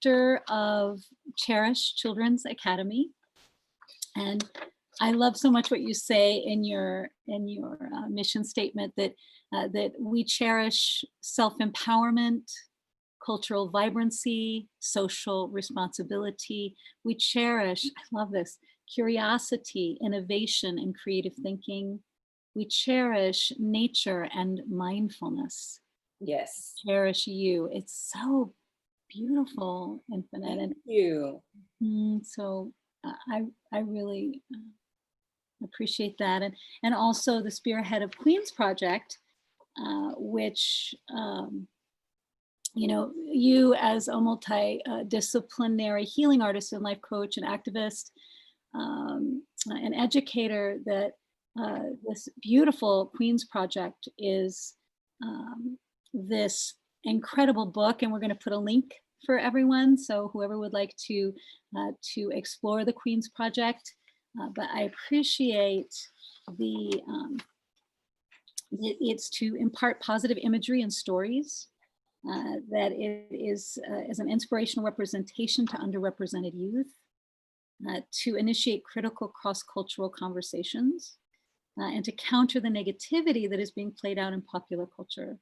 director of Cherish Children's Academy. And I love so much what you say in your mission statement that that we cherish self-empowerment, cultural vibrancy, social responsibility. We cherish, I love this, curiosity, innovation, and creative thinking. We cherish nature and mindfulness. Yes. Cherish you. It's so beautiful, Infinite. Thank you. So I really appreciate that. And also the spearhead of Queen's Project, which, you know, you as a multidisciplinary healing artist and life coach and activist, an educator, that this beautiful Queen's Project is this incredible book, and we're going to put a link for everyone. So whoever would like to explore the Queen's Project, but I appreciate the it's to impart positive imagery and stories. That it is as an inspirational representation to underrepresented youth, to initiate critical cross-cultural conversations, and to counter the negativity that is being played out in popular culture.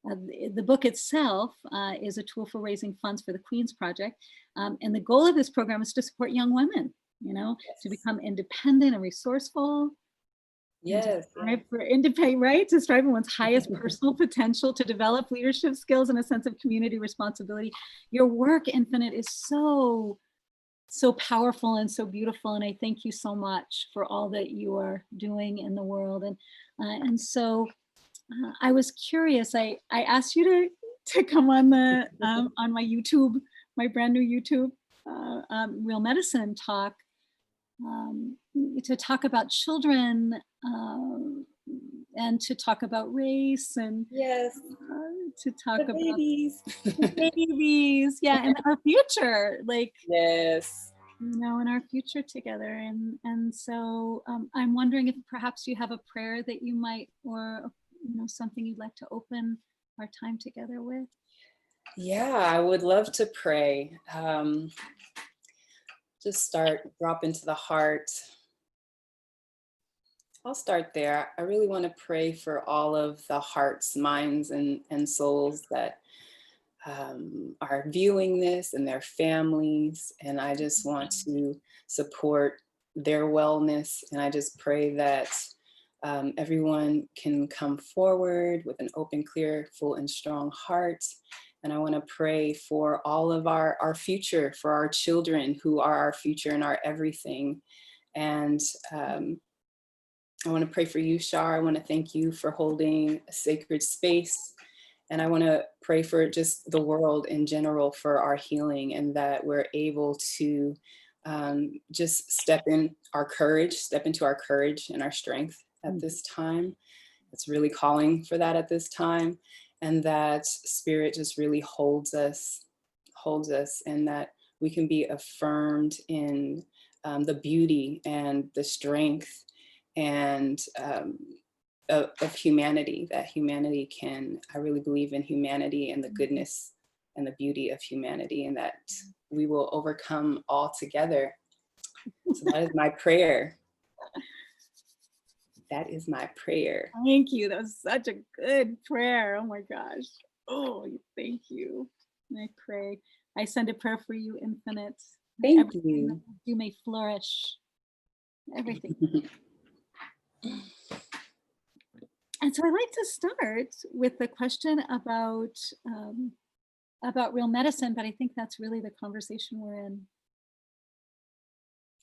The book itself is a tool for raising funds for the Queen's Project. And the goal of this program is to support young women, you know, to become independent and resourceful. Yes. To strive for independent, right? To strive in one's highest personal potential, to develop leadership skills and a sense of community responsibility. Your work, Infinite, is so powerful and so beautiful. And I thank you so much for all that you are doing in the world. And so I was curious. I asked you to come on the on my YouTube, my brand new YouTube, Real Medicine talk, to talk about children and to talk about race and to talk about babies, yeah, and our future, like yes, you know, in our future together. And so I'm wondering if perhaps you have a prayer that you might, or you know, something you'd like to open our time together with. Yeah, I would love to pray. Just drop into the heart. I'll start there. I really want to pray for all of the hearts, minds, and souls that are viewing this, and their families. And I just want to support their wellness. And I just pray that everyone can come forward with an open, clear, full, and strong heart. And I want to pray for all of our future, for our children who are our future and our everything. And I want to pray for you, Shar. I want to thank you for holding a sacred space. And I want to pray for just the world in general, for our healing, and that we're able to just step into our courage and our strength at this time. It's really calling for that at this time. And that Spirit just really holds us, and that we can be affirmed in the beauty and the strength and of humanity, that humanity can, I really believe in humanity and the goodness and the beauty of humanity, and that we will overcome all together. So that is my prayer. That is my prayer. Thank you. That was such a good prayer. Oh my gosh. Oh, thank you. I pray. I send a prayer for you, Infinite. Thank you. You may flourish. Everything. And so I'd like to start with the question about real medicine, but I think that's really the conversation we're in.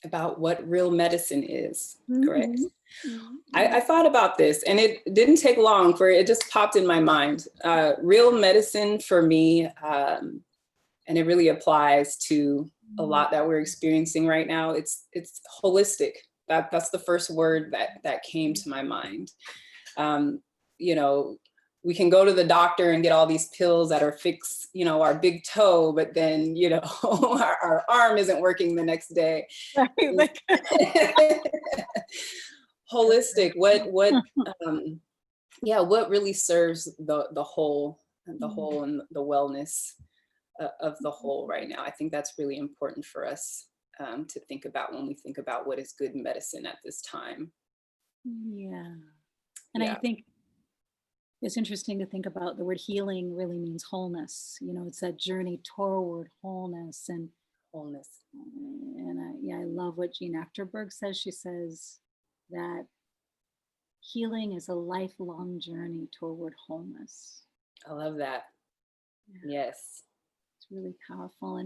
About what real medicine is, correct? Mm-hmm. I thought about this, and it didn't take long for it just popped in my mind. Real medicine for me, and it really applies to a lot that we're experiencing right now. It's holistic. That's the first word that came to my mind. You know, we can go to the doctor and get all these pills that are fix, you know, our big toe, but then, you know, our arm isn't working the next day. Holistic, what really serves the whole and the wellness of the whole right now. I think that's really important for us to think about when we think about what is good medicine at this time. Yeah. And I Yeah, think it's interesting to think about the word healing really means wholeness. It's that journey toward wholeness. wholeness. Yeah, I love what Jean Achterberg says. She says that healing is a lifelong journey toward wholeness. I love that. Yeah, Yes. it's really powerful.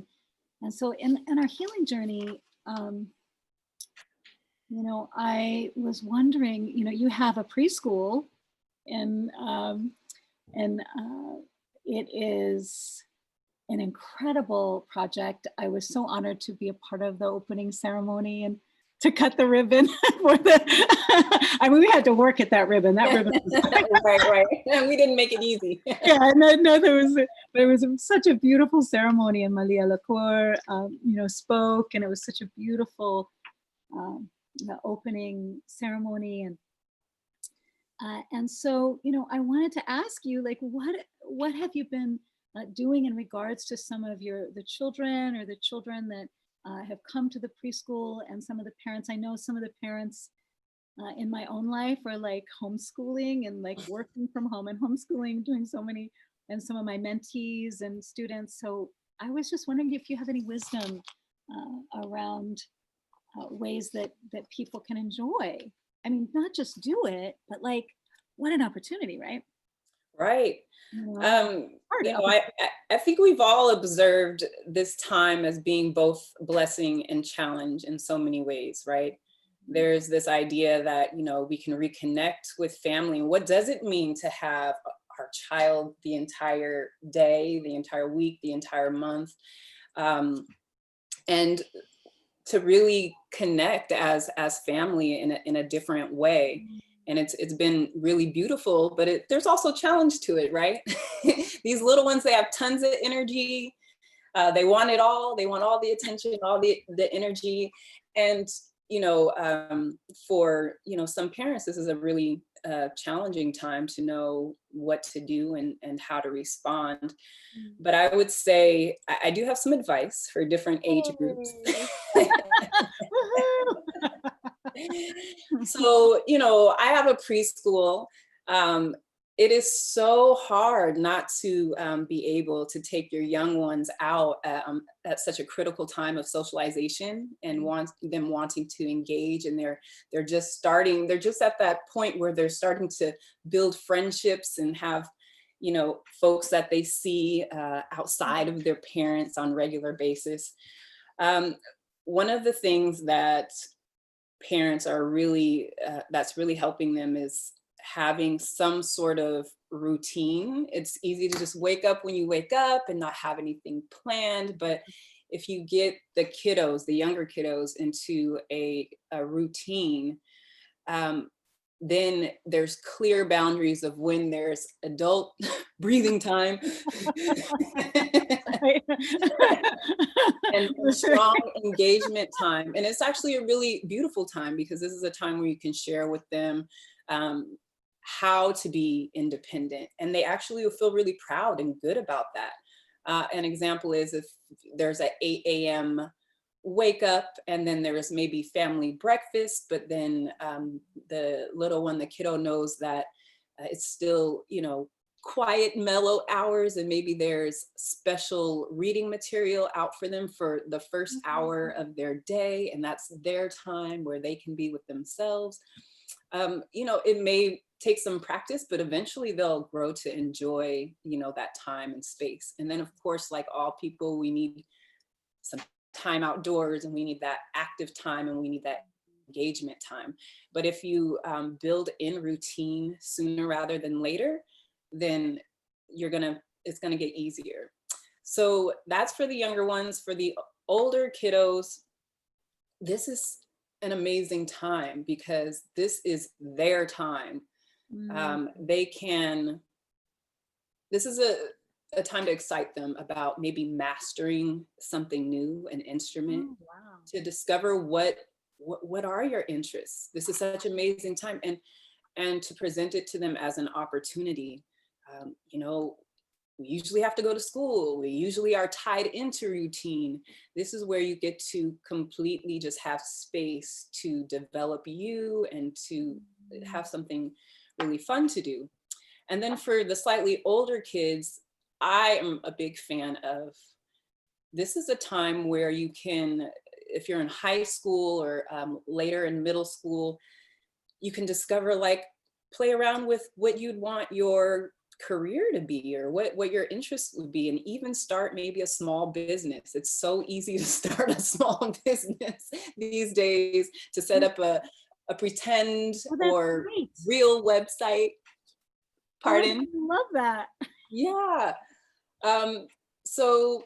And so in our healing journey, I was wondering, you have a preschool, and it is an incredible project. I was so honored to be a part of the opening ceremony and to cut the ribbon for I mean, we had to work at that ribbon. That ribbon was Right. We didn't make it easy. yeah, no, but it was such a beautiful ceremony, and Malia Lacour, spoke, and it was such a beautiful the opening ceremony, and so I wanted to ask you, like, what have you been doing in regards to some of the children or the children that have come to the preschool, and some of the parents. I know some of the parents in my own life are like homeschooling and like working from home and homeschooling, doing so many, and some of my mentees and students. So I was just wondering if you have any wisdom around ways that people can enjoy. I mean, not just do it, but like, what an opportunity, right? Right. You know, hard You know, opportunity. I think we've all observed this time as being both blessing and challenge in so many ways, right? There's this idea that, we can reconnect with family. What does it mean to have our child the entire day, the entire week, the entire month? And to really connect as family in a different way. And it's been really beautiful, but there's also challenge to it, right? These little ones, they have tons of energy. They want it all. They want all the attention, all the energy. And for some parents, this is a really challenging time to know what to do and how to respond. But I would say I do have some advice for different age groups. So, I have a preschool. It is so hard not to be able to take your young ones out at such a critical time of socialization and wanting to engage. And they're just at that point where they're starting to build friendships and have folks that they see outside of their parents on regular basis. One of the things that parents are really that's really helping them is having some sort of routine. It's easy to just wake up when you wake up and not have anything planned, but if you get the younger kiddos into a routine, then there's clear boundaries of when there's adult breathing time and strong engagement time. And it's actually a really beautiful time because this is a time where you can share with them how to be independent. And they actually will feel really proud and good about that. An example is if there's an 8 a.m. wake up and then there is maybe family breakfast, but then the little one, the kiddo, knows that it's still, quiet, mellow hours, and maybe there's special reading material out for them for the first hour of their day, and that's their time where they can be with themselves. It may take some practice, but eventually they'll grow to enjoy, that time and space. And then, of course, like all people, we need some time outdoors, and we need that active time, and we need that engagement time. But if you build in routine sooner rather than later, then it's gonna get easier. So that's for the younger ones. For the older kiddos, this is an amazing time because this is their time. This is a time to excite them about maybe mastering something new, an instrument, Oh, wow. to discover what are your interests. This is such an amazing time, and to present it to them as an opportunity. we usually have to go to school. We usually are tied into routine. This is where you get to completely just have space to develop you and to have something really fun to do. And then for the slightly older kids, I am a big fan of, this is a time where you can, if you're in high school or later in middle school, you can discover, like, play around with what you'd want your career to be, or what your interests would be, and even start maybe a small business. It's so easy to start a small business these days, to set up a pretend Oh, that's or great. real website. Pardon? I love that. Yeah. So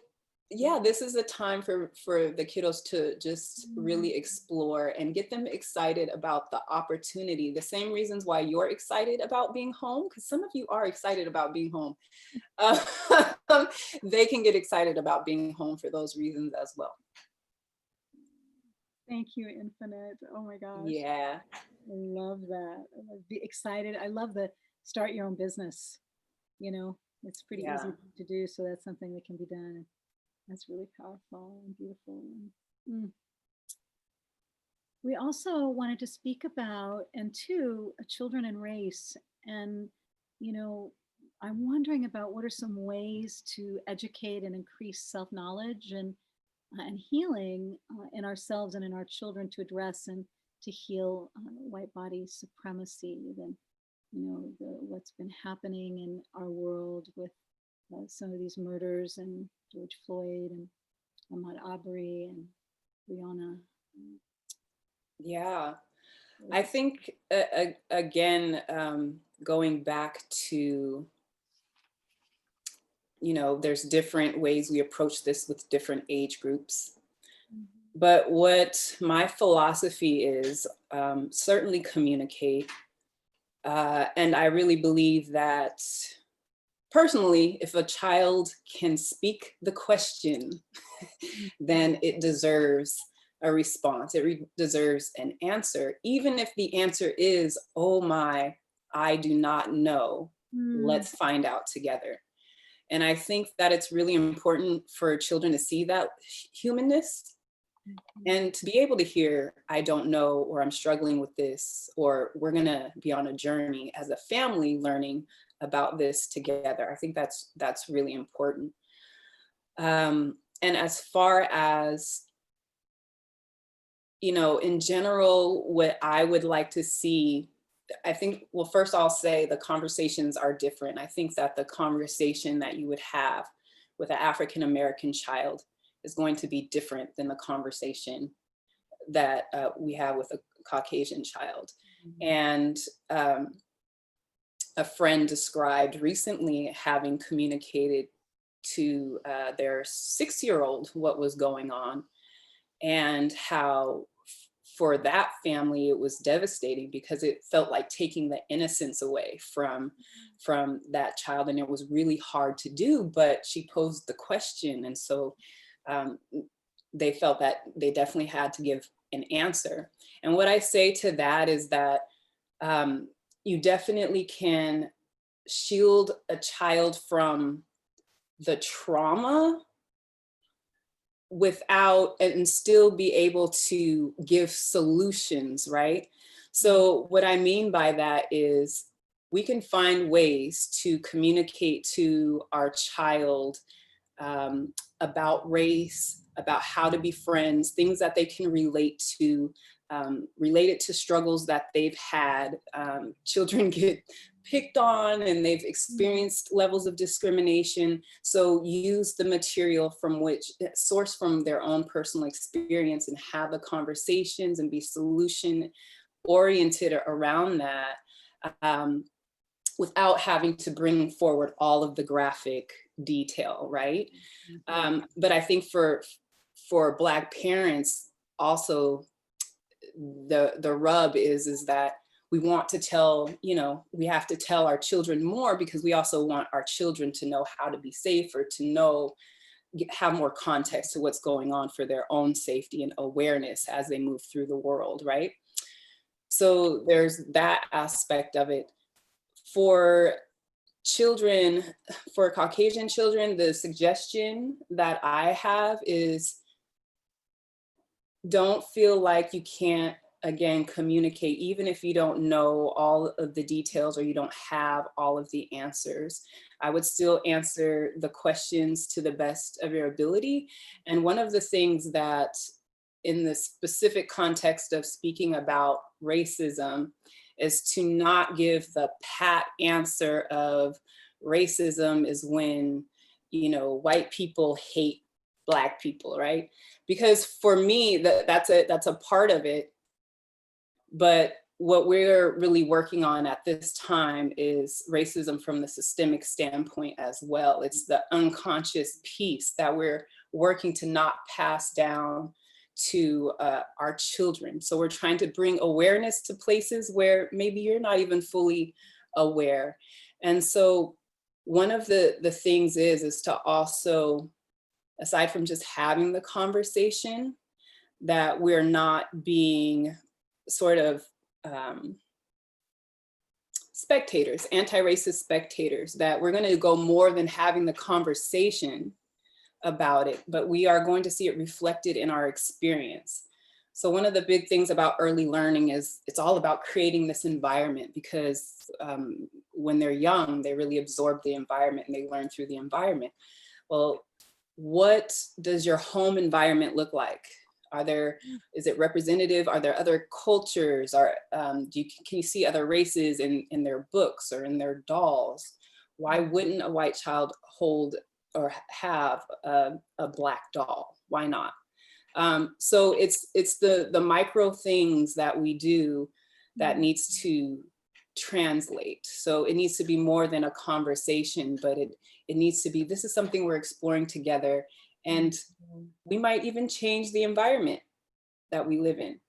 yeah, this is a time for the kiddos to just really explore and get them excited about the opportunity. The same reasons why you're excited about being home, because some of you are excited about being home. Uh, they can get excited about being home for those reasons as well. Thank you, Infinite. Oh my gosh. Yeah. I love that. I love be excited. I love the start your own business. You know, it's pretty Yeah. easy to do. So that's something that can be done. That's really powerful and beautiful. Mm. We also wanted to speak about, and two, children and race. And, you know, I'm wondering about what are some ways to educate and increase self-knowledge and healing in ourselves and in our children, to address and to heal white body supremacy, and, you know, what's been happening in our world with some of these murders, and George Floyd and Ahmaud Arbery and Breonna. Yeah. I think, again, going back to, you know, there's different ways we approach this with different age groups. But what my philosophy is, certainly communicate. And I really believe that, personally, if a child can speak the question, then it deserves a response. It deserves an answer, even if the answer is, oh my, I do not know. Let's find out together. And I think that it's really important for children to see that humanness and to be able to hear, I don't know, or I'm struggling with this, or we're going to be on a journey as a family learning about this together. I think that's really important. And as far as, you know, in general, what I would like to see, I think, well, first I'll say the conversations are different. I think that the conversation that you would have with an African American child is going to be different than the conversation that we have with a Caucasian child. And a friend described recently having communicated to their 6-year-old what was going on, and how for that family it was devastating, because it felt like taking the innocence away from that child, and it was really hard to do. But she posed the question, and so they felt that they definitely had to give an answer. And what I say to that is that you definitely can shield a child from the trauma without, and still be able to give solutions, right? So what I mean by that is, we can find ways to communicate to our child about race, about how to be friends, things that they can relate to, related to struggles that they've had. Children get picked on and they've experienced levels of discrimination. So use the material from which, source from their own personal experience, and have the conversations and be solution oriented around that, without having to bring forward all of the graphic detail, right? But I think for Black parents also, the rub is that we want to tell, you know, we have to tell our children more, because we also want our children to know how to be safer, to know, have more context to what's going on for their own safety and awareness as they move through the world, right? So there's that aspect of it. For children, for Caucasian children, the suggestion that I have is don't feel like you can't, again, communicate, even if you don't know all of the details or you don't have all of the answers. I would still answer the questions to the best of your ability. And one of the things that, in the specific context of speaking about racism, is to not give the pat answer of racism is when, white people hate Black people, right? Because for me, that's a part of it. But what we're really working on at this time is racism from the systemic standpoint as well. It's the unconscious piece that we're working to not pass down to our children. So we're trying to bring awareness to places where maybe you're not even fully aware. And so one of the things is to also, aside from just having the conversation, that we're not being sort of spectators, anti-racist spectators, that we're going to go more than having the conversation about it, but we are going to see it reflected in our experience. So one of the big things about early learning is it's all about creating this environment, because when they're young, they really absorb the environment and they learn through the environment. Well, what does your home environment look like? Is it representative? Are there other cultures? Can you see other races in their books or in their dolls? Why wouldn't a white child hold or have a Black doll? Why not? So it's the micro things that we do that needs to translate. So it needs to be more than a conversation, but it needs to be, this is something we're exploring together. And we might even change the environment that we live in.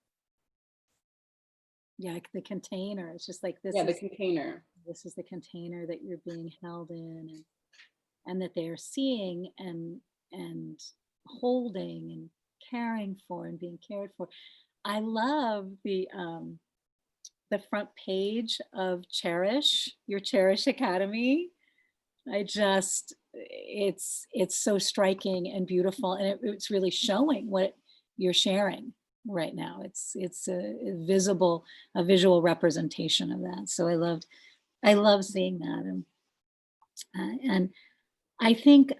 Yeah, like the container. It's just like the container. This is the container that you're being held in, and that they are seeing and holding and caring for and being cared for. I love the front page of Cherish, your Cherish Academy. It's so striking and beautiful, and it's really showing what you're sharing right now. It's a visual representation of that. So I love seeing that, and I think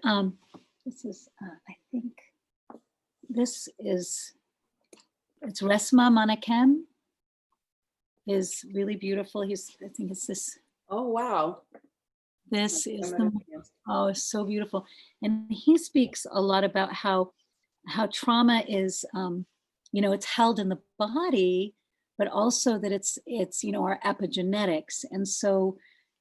it's Resma Manakem is really beautiful. I think it's this. Oh, wow. This is it's so beautiful. And he speaks a lot about how trauma is, it's held in the body, but also that it's our epigenetics.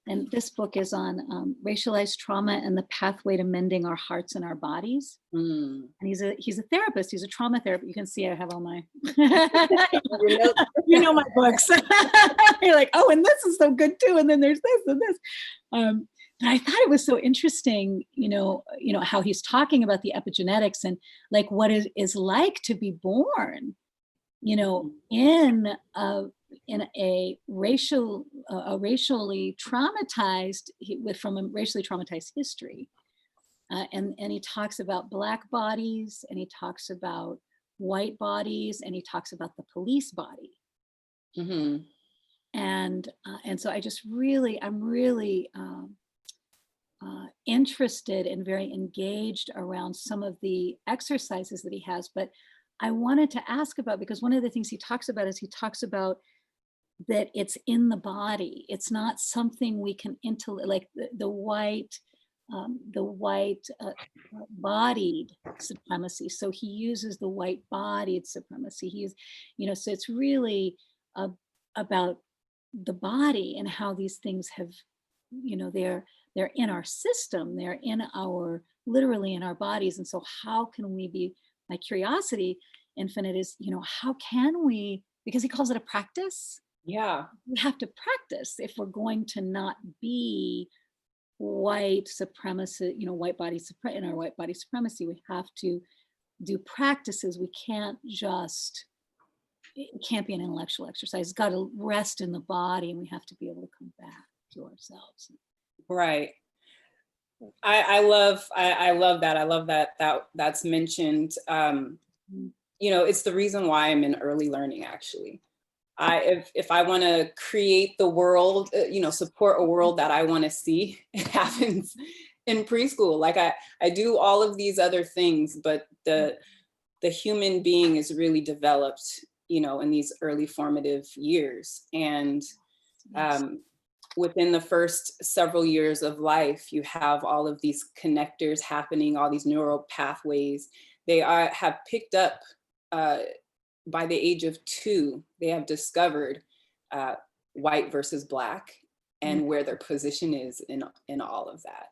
And this book is on racialized trauma and the pathway to mending our hearts and our bodies. And he's a therapist. He's a trauma therapist. You can see I have all my, my books. You're like, oh, and this is so good too. And then there's this and this. But I thought it was so interesting, how he's talking about the epigenetics and like what it is like to be born, in a racially traumatized, from a racially traumatized history. And he talks about Black bodies, and he talks about white bodies, and he talks about the police body. Mm-hmm. And so I'm really interested and very engaged around some of the exercises that he has. But I wanted to ask about, because one of the things he talks about that it's in the body. It's not something we can like the white bodied supremacy. So he uses the white bodied supremacy. So it's really about the body and how these things have, they're in our system, they're literally in our bodies. And so how can we be, my curiosity infinite is, how can we, because he calls it a practice. Yeah. We have to practice if we're going to not be white supremacy, white body in our white body supremacy. We have to do practices. It can't be an intellectual exercise. It's got to rest in the body, and we have to be able to come back to ourselves. Right. I love that. I love that that's mentioned. Mm, It's the reason why I'm in early learning actually. If I want to create the world, support a world that I want to see, it happens in preschool. Like I do all of these other things, but the human being is really developed, in these early formative years. And yes. within the first several years of life, you have all of these connectors happening, all these neural pathways. Have picked up uh, by the age of 2, they have discovered uh, white versus black Mm, and where their position is in all of that.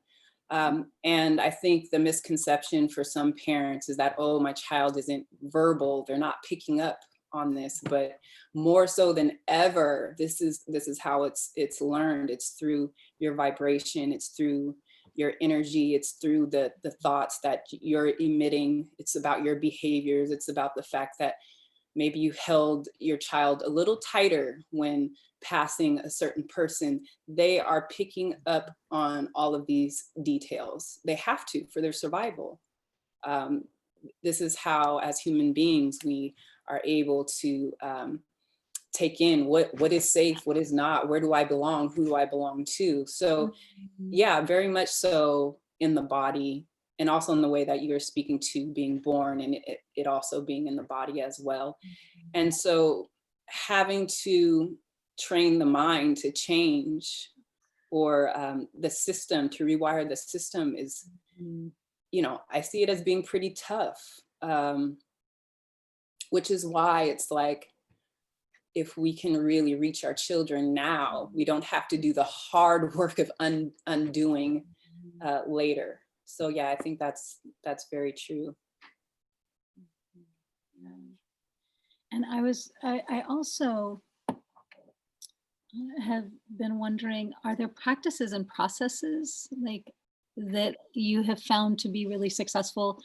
And I think the misconception for some parents is that, oh, my child isn't verbal, they're not picking up on this, but more so than ever, this is how it's learned. It's through your vibration, it's through your energy, it's through the thoughts that you're emitting, it's about your behaviors, it's about the fact that maybe you held your child a little tighter when passing a certain person. They are picking up on all of these details. They have to for their survival. Um, this is how, as human beings, we are able to take in what is safe, what is not, where do I belong, who do I belong to. So mm, yeah, very much so in the body, and also in the way that you're speaking to being born, and it also being in the body as well. And so having to train the mind to change, or the system to rewire the system is, mm. I see it as being pretty tough, which is why it's like, if we can really reach our children now, we don't have to do the hard work of undoing later. So yeah, I think that's very true. Yeah. And I also have been wondering, are there practices and processes like that you have found to be really successful?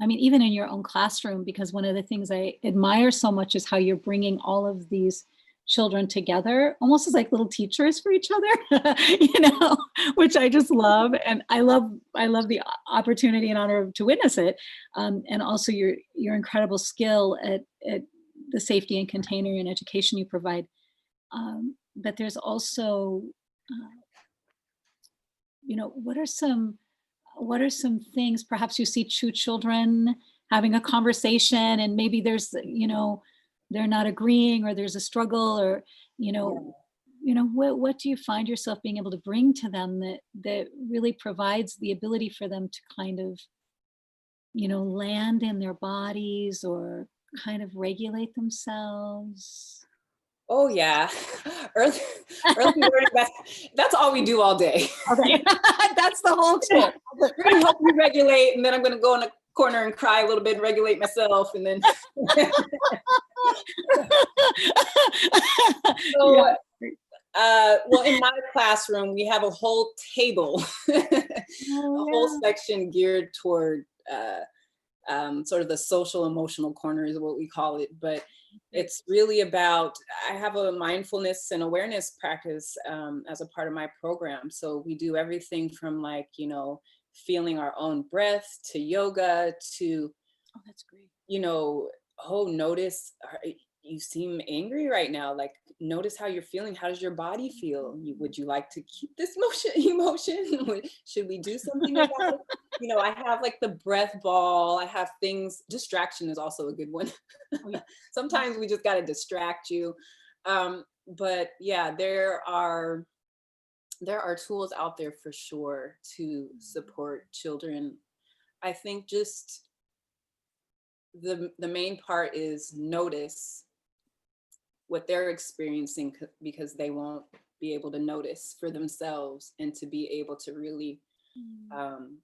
I mean, even in your own classroom, because one of the things I admire so much is how you're bringing all of these children together almost as like little teachers for each other, which I just love. And I love the opportunity and honor to witness it. And also your incredible skill at the safety and container and education you provide. But there's also, uh, what are some things perhaps you see two children having a conversation and maybe there's, they're not agreeing or there's a struggle or, you Yeah. know, what do you find yourself being able to bring to them that really provides the ability for them to kind of, land in their bodies or kind of regulate themselves? Oh yeah. early early learning, that's all we do all day. Okay, that's the whole Yeah. school. We're gonna help you regulate, and then I'm gonna go in a corner and cry a little bit and regulate myself, and then Yeah. so well, in my classroom, we have a whole table, a Oh, whole yeah. section geared toward sort of the social emotional corner is what we call it. But Great. it's really about, I have a mindfulness and awareness practice as a part of my program. So we do everything from like, feeling our own breath to yoga to, Oh, that's great. you know, oh, notice, you seem angry right now. Like, notice how you're feeling. How does your body feel? Would you like to keep this emotion? Should we do something about it? I have like the breath ball. I have things. Distraction is also a good one. Oh, yeah. Sometimes we just got to distract you. But yeah, there are tools out there for sure to support children. I think just the main part is notice what they're experiencing, because they won't be able to notice for themselves, and to be able to really Mm. um,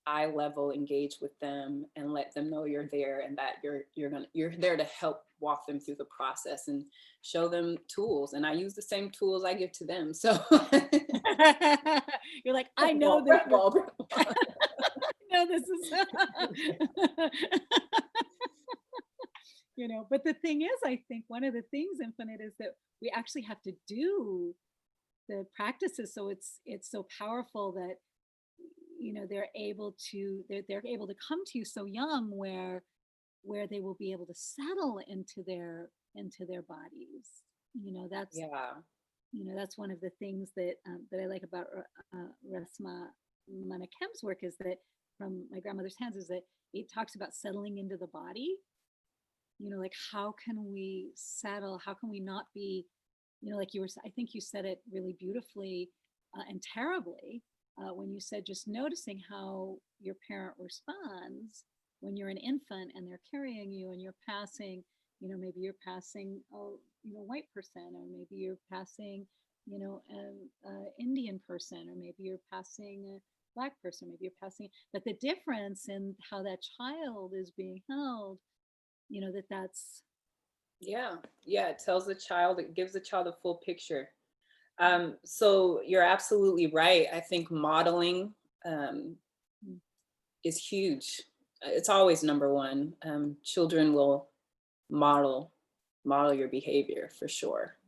eye level engage with them and let them know you're there, and that you're there to help walk them through the process and show them tools. And I use the same tools I give to them. So You're like, I know ball, this is, ball. I know this is, but the thing is, I think one of the things, Infinite, is that we actually have to do the practices. So it's so powerful that, they're able to come to you so young, where they will be able to settle into their bodies. you know that's Yeah. that's one of the things that I like about Resma Manakem's work, is that, from my grandmother's hands, is that it talks about settling into the body. Like, how can we settle? How can we not be, like I think you said it really beautifully, and terribly, when you said, just noticing how your parent responds when you're an infant and they're carrying you, and you're passing, maybe you're passing a white person, or maybe you're passing, an Indian person, or maybe you're passing a Black person, maybe you're passing, but the difference in how that child is being held, that's. Yeah. Yeah. It gives the child a full picture. So you're absolutely right. I think modeling um, Mm. is huge. It's always number one. Children will model model your behavior for sure.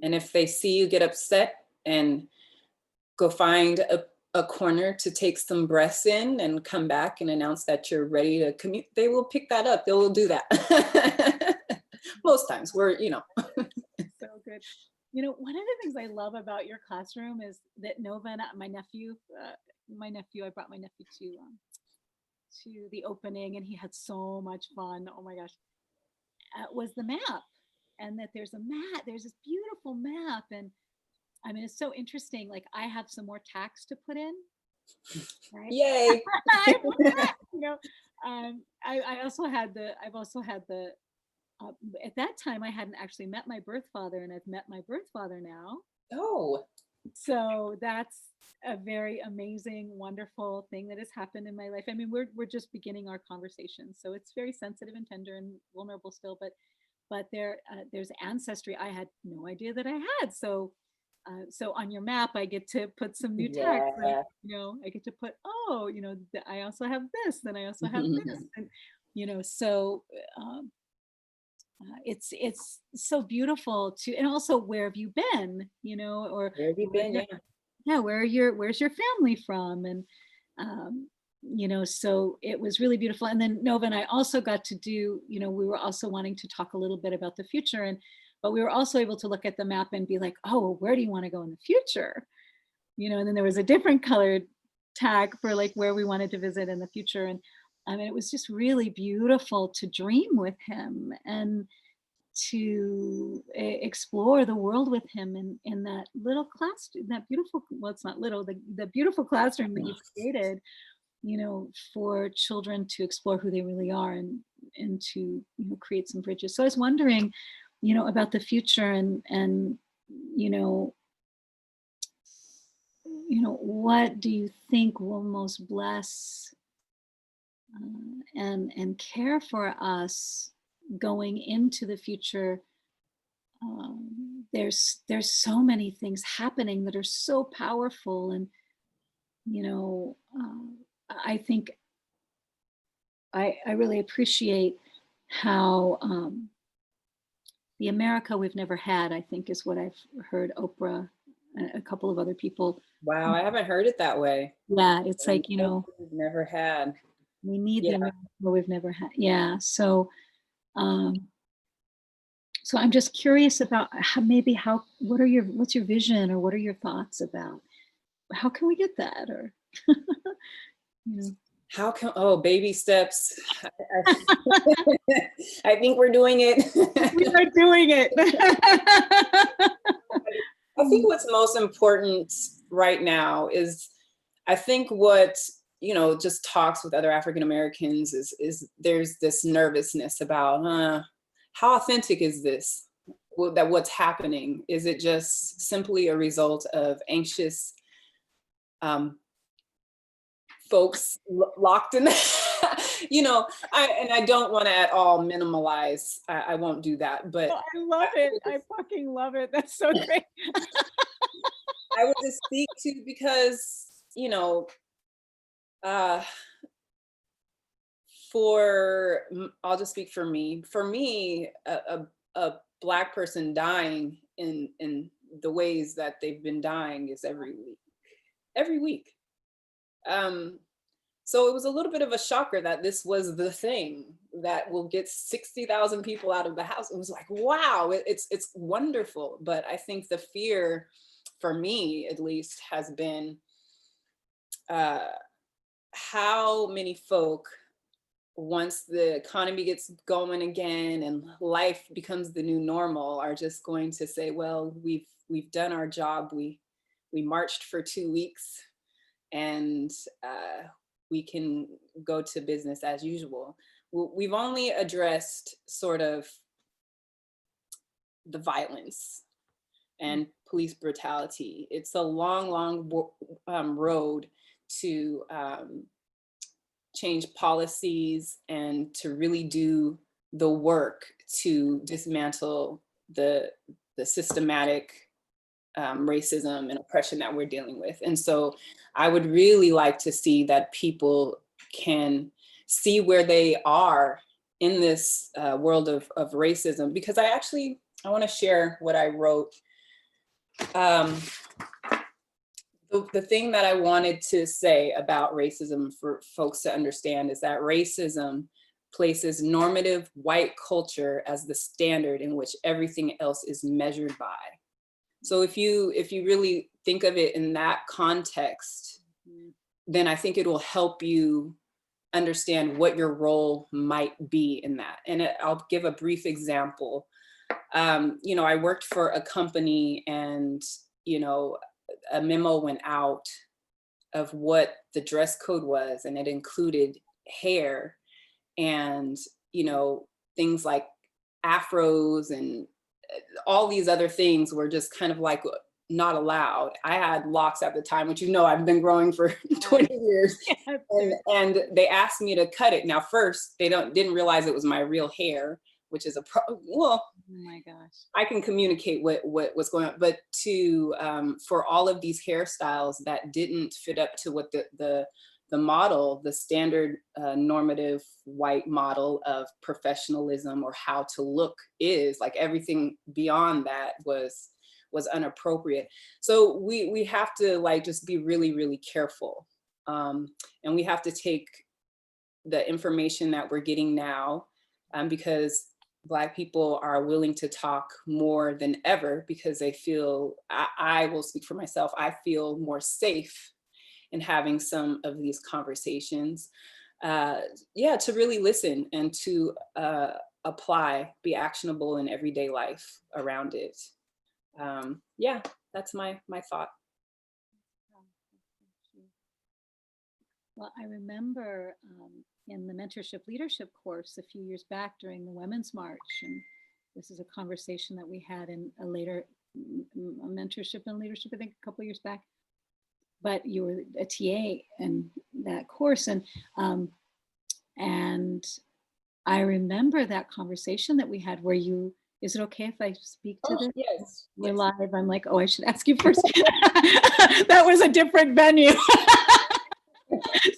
And if they see you get upset and go find a corner to take some breaths in and come back and announce that you're ready to commute, they will pick that up. They will do that. Most times So good. One of the things I love about your classroom is that Nova and I brought my nephew to the opening, and he had so much fun. Oh my gosh. Was the map, and that there's this beautiful map. And I mean, it's so interesting. Like, I have some more tax to put in, right? Yay. I have more tax, I've also had the at that time, I hadn't actually met my birth father, and I've met my birth father now. Oh, So that's a very amazing, wonderful thing that has happened in my life. I mean, we're just beginning our conversation, so it's very sensitive and tender and vulnerable still. But there's ancestry I had no idea that I had. So on your map, I get to put some new text. Like, yeah. I get to put, I also have this, then I also have this, and so. It's so beautiful to, and also, where have you been, or Where have you been? Yeah. yeah, where's your family from, and um, so it was really beautiful. And then Nova and I also got to do, we were also wanting to talk a little bit about the future, but we were also able to look at the map and be like, oh, well, where do you want to go in the future, and then there was a different colored tag for, like, where we wanted to visit in the future. And I mean, it was just really beautiful to dream with him, and to explore the world with him in that little class, that beautiful, well, it's not little, the beautiful classroom that you created, for children to explore who they really are, and to, create some bridges. So I was wondering, about the future, and you know, what do you think will most bless, and care for us going into the future? There's so many things happening that are so powerful, and I think I really appreciate how, the America we've never had, I think, is what I've heard Oprah and a couple of other people. Wow. I haven't heard it that way. Yeah, it's like, We've never had. we need the Yeah. America we've never had. Yeah. Um, so I'm just curious about what's your vision, or what are your thoughts about how can we get that, or How can, oh, baby steps. I think we're doing it. we are doing it. I think what's most important right now is, I think what, just talks with other African Americans is there's this nervousness about, how authentic is this? That what's happening? Is it just simply a result of anxious folks locked in? I don't want to at all minimalize. I won't do that, but I love it. I fucking love it. That's so great. I would just speak to, because uh I'll just speak for me. For me, a Black person dying in the ways that they've been dying is every week. So it was a little bit of a shocker that this was the thing that will get 60,000 people out of the house. It was like, wow, it's wonderful. But I think the fear, for me at least, has been how many folk, once the economy gets going again and life becomes the new normal, are just going to say, well, we've done our job. We marched for 2 weeks, and we can go to business as usual. We've only addressed sort of the violence and police brutality. It's a long road to change policies and to really do the work to dismantle the systematic racism and oppression that we're dealing with. And so I would really like to see that people can see where they are in this world of racism, because I want to share what I wrote. The thing that I wanted to say about racism for folks to understand is that racism places normative white culture as the standard in which everything else is measured by. So if you really think of it in that context, then I think it will help you understand what your role might be in that. And I'll give a brief example. I worked for a company, and a memo went out of what the dress code was, and it included hair and things like afros, and all these other things were just kind of like not allowed. I had locks at the time, which I've been growing for 20 years, and they asked me to cut it. Now, first, they didn't realize it was my real hair, which is well, oh my gosh, I can communicate what was going on, but for all of these hairstyles that didn't fit up to what the model, the standard normative white model of professionalism or how to look is, like, everything beyond that was inappropriate. So we have to just be really, really careful, and we have to take the information that we're getting now, because Black people are willing to talk more than ever, because they feel, I will speak for myself, I feel more safe in having some of these conversations. To really listen and to apply, be actionable in everyday life around it. That's my thought. Well, I remember in the mentorship leadership course a few years back during the Women's March, and this is a conversation that we had in a later mentorship and leadership, I think a couple of years back, but you were a TA in that course. And I remember that conversation that we had where is it okay if I speak to this? Yes. We're live. I'm like, oh, I should ask you first. That was a different venue.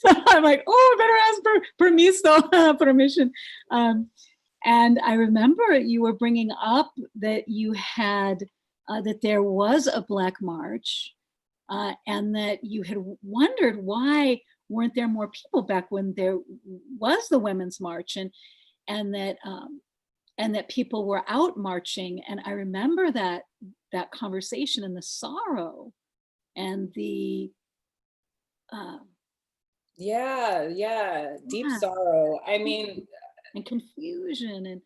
So I'm like, oh, I better ask permission. And I remember you were bringing up that you had, that there was a Black March, and that you had wondered why weren't there more people back when there was the Women's March, and that people were out marching. And I remember that conversation and the sorrow and the deep sorrow. I mean, and confusion, and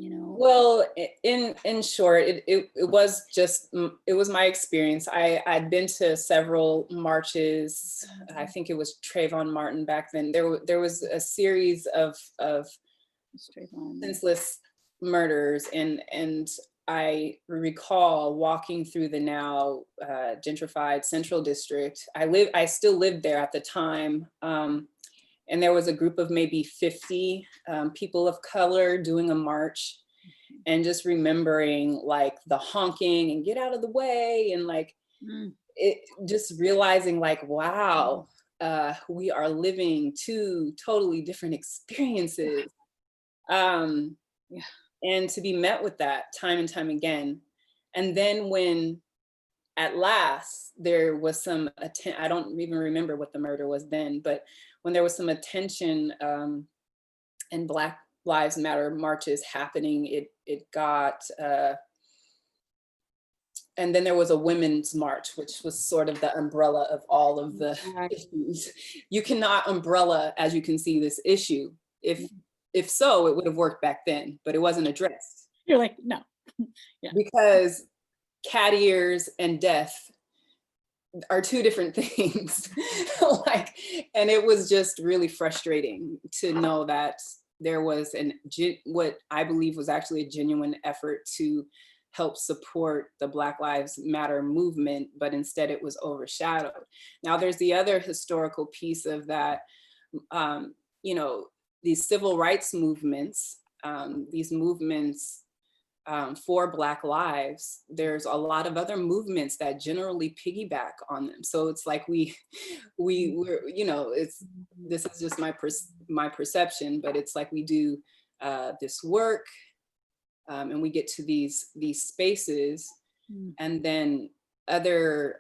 well, in short, it was my experience. I'd been to several marches. I think it was Trayvon Martin back then. There was a series of senseless murders, and I recall walking through the now gentrified Central District. I still lived there at the time, and there was a group of maybe 50 people of color doing a march, and just remembering the honking and get out of the way, and just realizing wow, we are living two totally different experiences. And to be met with that time and time again, And then when at last there was some I don't even remember what the murder was then, but when there was some attention, and Black Lives Matter marches happening, it got and then there was a women's march, which was sort of the umbrella of all of the Right. issues. You cannot umbrella, as you can see, this issue. If so, it would have worked back then, but it wasn't addressed You're like, no. Yeah. because cat ears and death are two different things. Like, and it was just really frustrating to know that there was what I believe was actually a genuine effort to help support the Black Lives Matter movement, but instead it was overshadowed. Now there's the other historical piece of that, you know, these civil rights movements, these movements for Black lives, there's a lot of other movements that generally piggyback on them. So it's like we're, you know, this is just my perception, but it's like we do this work, and we get to these spaces, and then other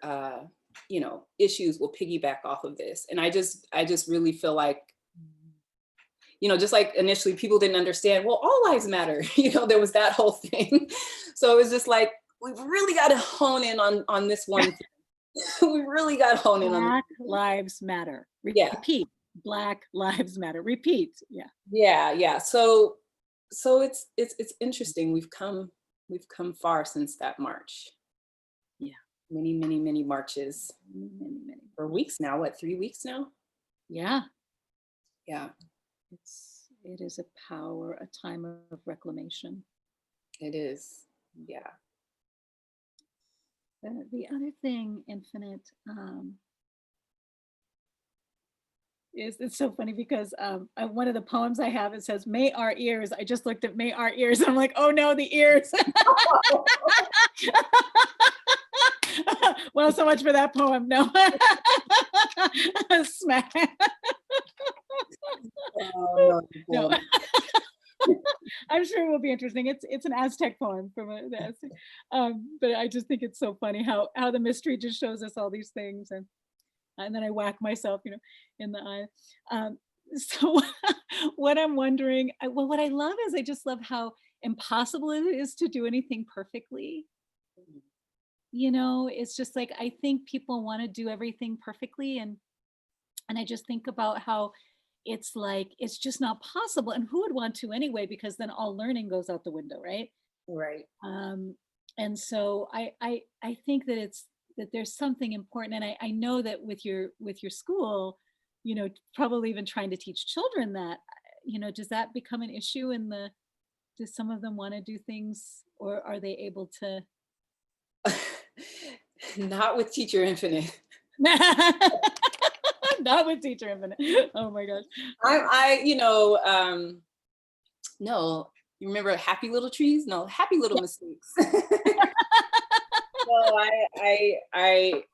you know, issues will piggyback off of this. And I just really feel like, you know, just like initially people didn't understand, well, all lives matter. You know, there was that whole thing. So it was just like, we've really got to hone in on this one thing. We really got to hone in on Black Lives Matter. Yeah. Repeat. Black Lives Matter. Repeat. Yeah. Yeah. So it's interesting. We've come far since that march. Yeah. Many marches. Many. For weeks now. What, 3 weeks now? Yeah. Yeah. It is a time of reclamation. It is. Yeah. The other thing, Infinite, is it's so funny because one of the poems I have, it says, "May our ears." I just looked at "May our ears." I'm like, oh no, the ears. Well, so much for that poem. No. Smack. Oh, No. I'm sure it will be interesting. It's an Aztec poem from the Aztec. But I just think it's so funny how the mystery just shows us all these things, and then I whack myself, you know, in the eye. So what I'm wondering, well, what I love is I just love how impossible it is to do anything perfectly. You know, it's just like I think people want to do everything perfectly, and I just think about how it's like it's just not possible, and who would want to anyway, because then all learning goes out the window, right? right. And so I think that there's something important, and I know that with your school, you know, probably even trying to teach children that, you know, does that become an issue in the do some of them want to do things, or are they able to? Not with Teacher Infinite. Not with Teacher Infinite. Oh my gosh. You know, no, you remember Happy Little Trees? No, Happy Little Yeah. Mistakes. Well, I,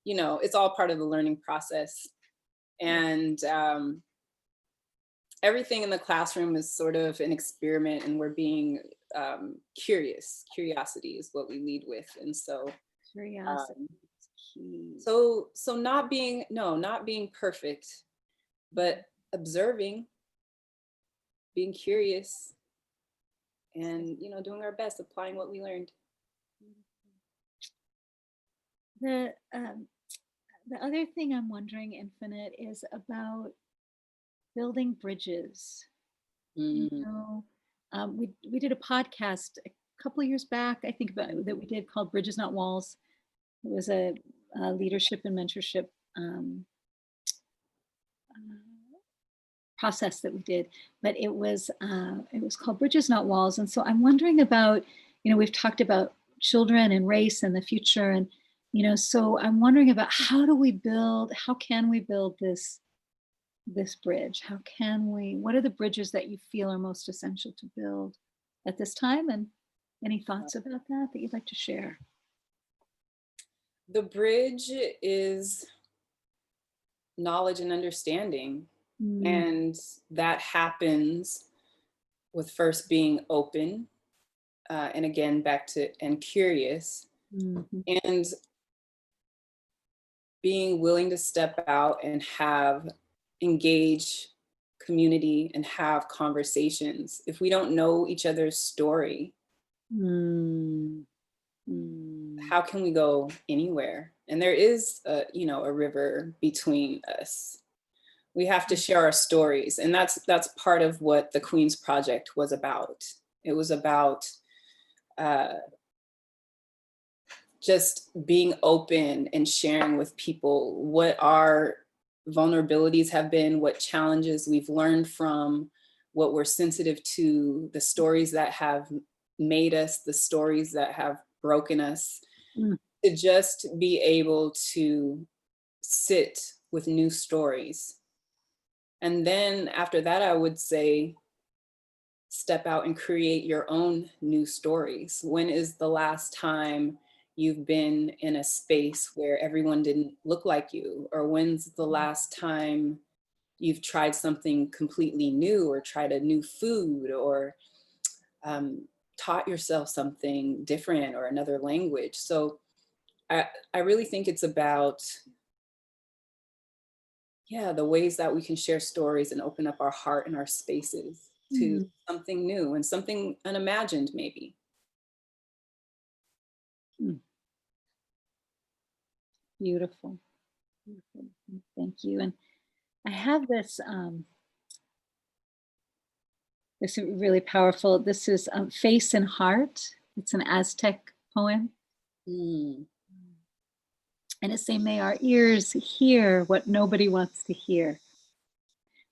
you know, it's all part of the learning process. And everything in the classroom is sort of an experiment, and we're being curious. Curiosity is what we lead with. And so Curiosity is key. so not being perfect, but observing, being curious, and, you know, doing our best, applying what we learned. The other thing I'm wondering, Infinite, is about building bridges. You know, we did a podcast a couple of years back, I think, about that we did, called "Bridges Not Walls." It was a leadership and mentorship process that we did, but it was called "Bridges Not Walls." And so I'm wondering about, you know, we've talked about children and race and the future, and, you know, so I'm wondering about how can we build this bridge? What are the bridges that you feel are most essential to build at this time? And any thoughts about that you'd like to share? The bridge is knowledge and understanding. And that happens with first being open and again, back to and curious, Mhm. and being willing to step out and have engage community and have conversations. If we don't know each other's story, Mm. Mm. how can we go anywhere? And there is a, you know, a river between us. We have to share our stories, and that's part of what the Queen's Project was about. It was about uh, just being open and sharing with people what our vulnerabilities have been, what challenges we've learned from, what we're sensitive to, the stories that have made us, the stories that have broken us, Mm. to just be able to sit with new stories. And then after that, I would say, step out and create your own new stories. When is the last time you've been in a space where everyone didn't look like you? Or when's the last time you've tried something completely new, or tried a new food, or taught yourself something different, or another language? So I really think it's about, yeah, the ways that we can share stories and open up our heart and our spaces to Mm. something new and something unimagined, maybe. Mm. Beautiful. Beautiful. Thank you. And I have this really powerful. This is Face and Heart. It's an Aztec poem. Mm, And it's saying, may our ears hear what nobody wants to hear.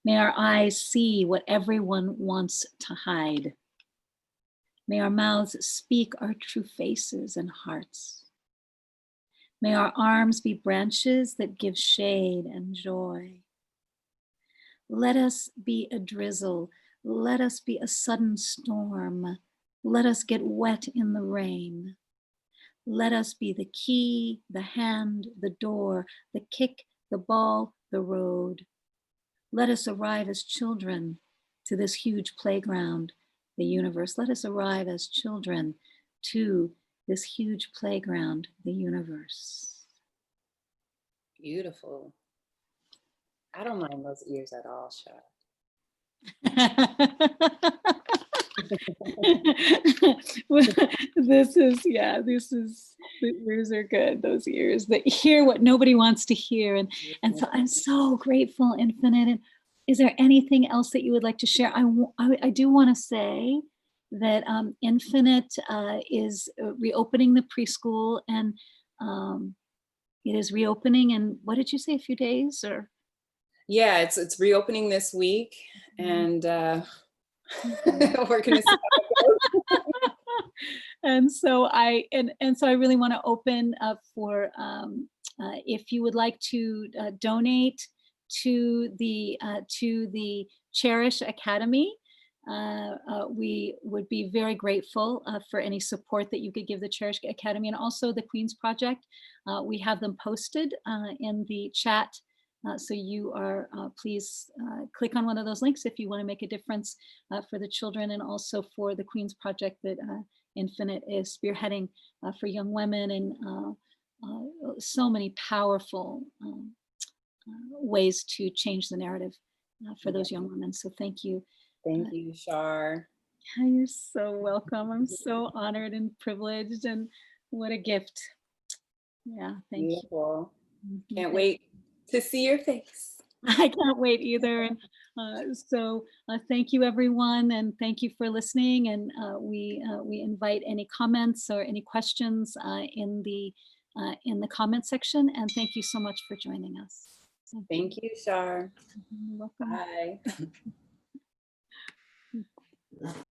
May our eyes see what everyone wants to hide. May our mouths speak our true faces and hearts. May our arms be branches that give shade and joy. Let us be a drizzle. Let us be a sudden storm. Let us get wet in the rain. Let us be the key, the hand, the door, the kick, the ball, the road. Let us arrive as children to this huge playground, the universe. Let us arrive as children to this huge playground, the universe. beautiful. I don't mind those ears at all, Shah. This is, yeah, the ears are good, those ears that hear what nobody wants to hear. And so I'm so grateful, Infinite. And is there anything else that you would like to share? I do want to say that Infinite is reopening the preschool, and it is reopening in, what did you say, a few days or? Yeah, it's reopening this week, and Mhm. we're gonna see how it goes. And so I really want to open up for if you would like to donate to the Cherish Academy. We would be very grateful for any support that you could give the Cherish Academy, and also the Queen's Project. We have them posted in the chat. So you are, please click on one of those links if you want to make a difference for the children, and also for the Queen's Project that Infinite is spearheading for young women, and so many powerful ways to change the narrative for Yeah. those young women. So thank you. Thank you, Shar. You're so welcome. I'm so honored and privileged, and what a gift. Yeah, thank you. Beautiful. Mhm, Can't thank wait to see your face. I can't wait either. And thank you, everyone, and thank you for listening. And we invite any comments or any questions in the comment section. And thank you so much for joining us. Thank you. Thank you, Shar. You're welcome. Bye.